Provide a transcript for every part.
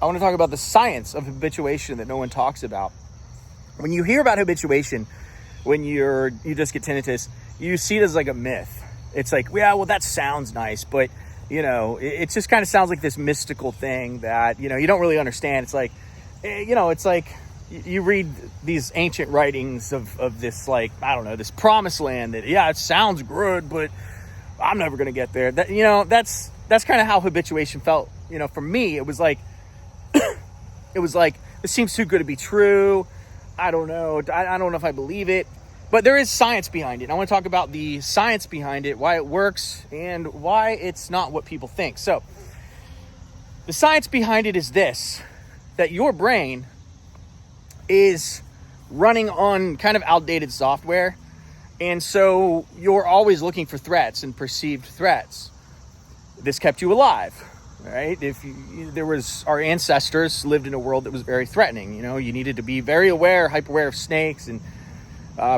I want to talk about the science of habituation that no one talks about. When you hear about habituation, when you just get tinnitus, you see it as like a myth. It's like, yeah, well, that sounds nice, but it just kind of sounds like this mystical thing that, you don't really understand. It's like, it's like you read these ancient writings of this, like, I don't know, this promised land that, yeah, it sounds good, but I'm never going to get there. That, that's kind of how habituation felt. For me, it was like, this seems too good to be true. I don't know. I don't know if I believe it. But there is science behind it. I want to talk about the science behind it, why it works, and why it's not what people think. So, the science behind it is this, that your brain is running on kind of outdated software, and so you're always looking for threats and perceived threats. This kept you alive, right? Our ancestors lived in a world that was very threatening. You needed to be very hyper aware of snakes and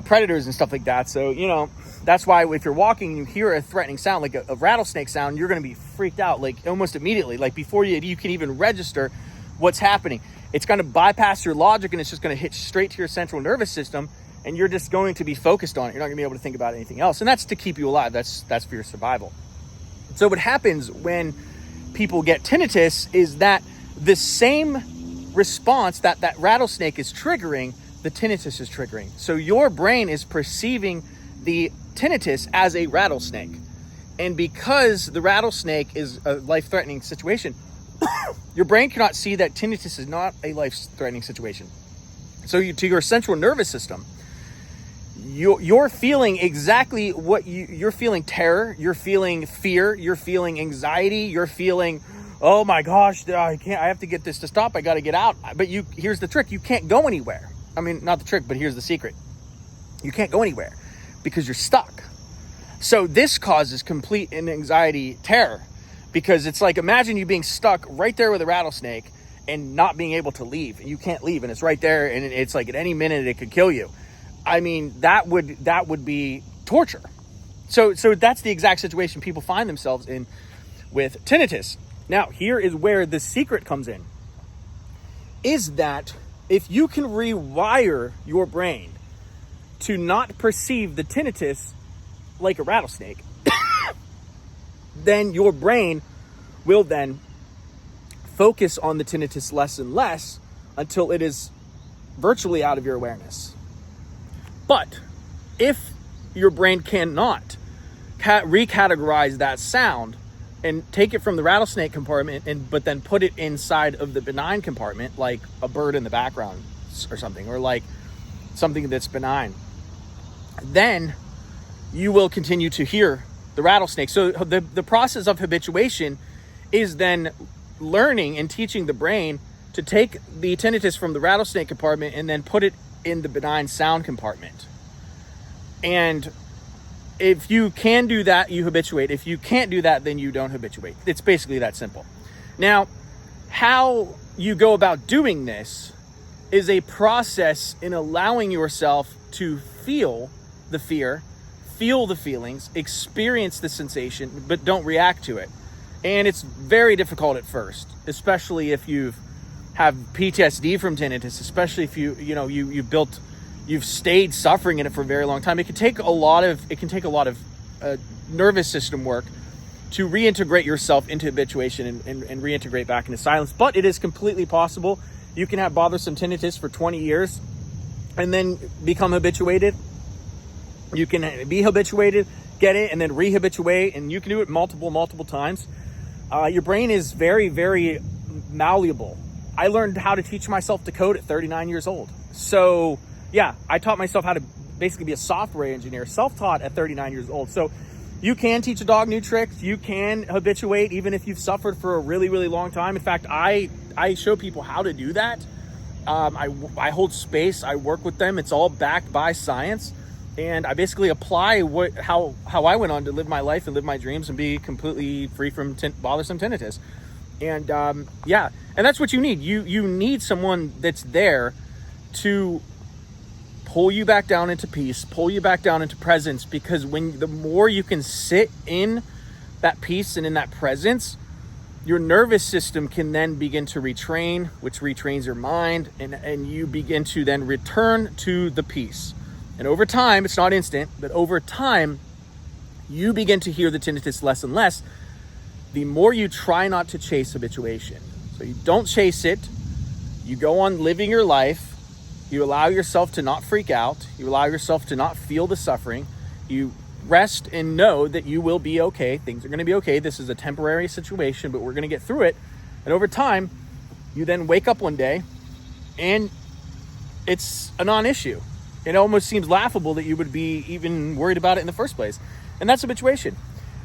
predators and stuff like that. So, that's why if you're walking and you hear a threatening sound, like a rattlesnake sound, you're going to be freaked out, like almost immediately, like before you can even register what's happening. It's going to bypass your logic and it's just going to hit straight to your central nervous system, and you're just going to be focused on it. You're not going to be able to think about anything else. And that's to keep you alive. That's for your survival. So what happens when people get tinnitus is that the same response that rattlesnake is triggering, the tinnitus is triggering. So your brain is perceiving the tinnitus as a rattlesnake. And because the rattlesnake is a life-threatening situation, your brain cannot see that tinnitus is not a life-threatening situation. So to your central nervous system, you're feeling exactly what you're feeling: terror, you're feeling fear, you're feeling anxiety, you're feeling, oh my gosh, I have to get this to stop, I got to get out. But here's the trick: you can't go anywhere. I mean, not the trick, but here's the secret: you can't go anywhere because you're stuck. So this causes complete anxiety, terror, because it's like, imagine you being stuck right there with a rattlesnake and not being able to leave. You can't leave, and it's right there, and it's like at any minute it could kill you. I mean, that would be torture. So that's the exact situation people find themselves in with tinnitus. Now, here is where the secret comes in, is that if you can rewire your brain to not perceive the tinnitus like a rattlesnake, then your brain will then focus on the tinnitus less and less until it is virtually out of your awareness. But if your brain cannot recategorize that sound and take it from the rattlesnake compartment but then put it inside of the benign compartment, like a bird in the background or something, or like something that's benign, then you will continue to hear the rattlesnake. So the process of habituation is then learning and teaching the brain to take the tinnitus from the rattlesnake compartment and then put it in the benign sound compartment. And if you can do that, you habituate. If you can't do that, then you don't habituate. It's basically that simple. Now, how you go about doing this is a process in allowing yourself to feel the fear, feel the feelings, experience the sensation, but don't react to it. And it's very difficult at first, especially if you have PTSD from tinnitus, especially if you've stayed suffering in it for a very long time. It can take a lot of nervous system work to reintegrate yourself into habituation and reintegrate back into silence. But it is completely possible. You can have bothersome tinnitus for 20 years and then become habituated. You can be habituated, get it, and then rehabituate, and you can do it multiple times. Your brain is very, very malleable. I learned how to teach myself to code at 39 years old. So yeah, I taught myself how to basically be a software engineer, self-taught at 39 years old. So you can teach a dog new tricks. You can habituate even if you've suffered for a really, really long time. In fact, I show people how to do that. I hold space. I work with them. It's all backed by science. And I basically apply how I went on to live my life and live my dreams and be completely free from bothersome tinnitus. And and that's what you need. You need someone that's there to pull you back down into peace, pull you back down into presence, because the more you can sit in that peace and in that presence, your nervous system can then begin to retrain, which retrains your mind, and you begin to then return to the peace. And over time, it's not instant, but over time, you begin to hear the tinnitus less and less, the more you try not to chase habituation. So you don't chase it, you go on living your life, you allow yourself to not freak out, you allow yourself to not feel the suffering, you rest and know that you will be okay. Things are going to be okay. This is a temporary situation, but we're going to get through it. And over time, you then wake up one day and it's a non-issue. It almost seems laughable that you would be even worried about it in the first place. And that's habituation.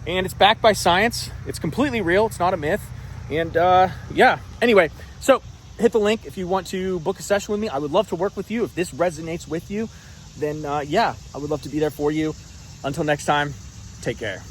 And it's backed by science. It's completely real. It's not a myth. And anyway, so hit the link if you want to book a session with me. I would love to work with you. If this resonates with you, then I would love to be there for you. Until next time, take care.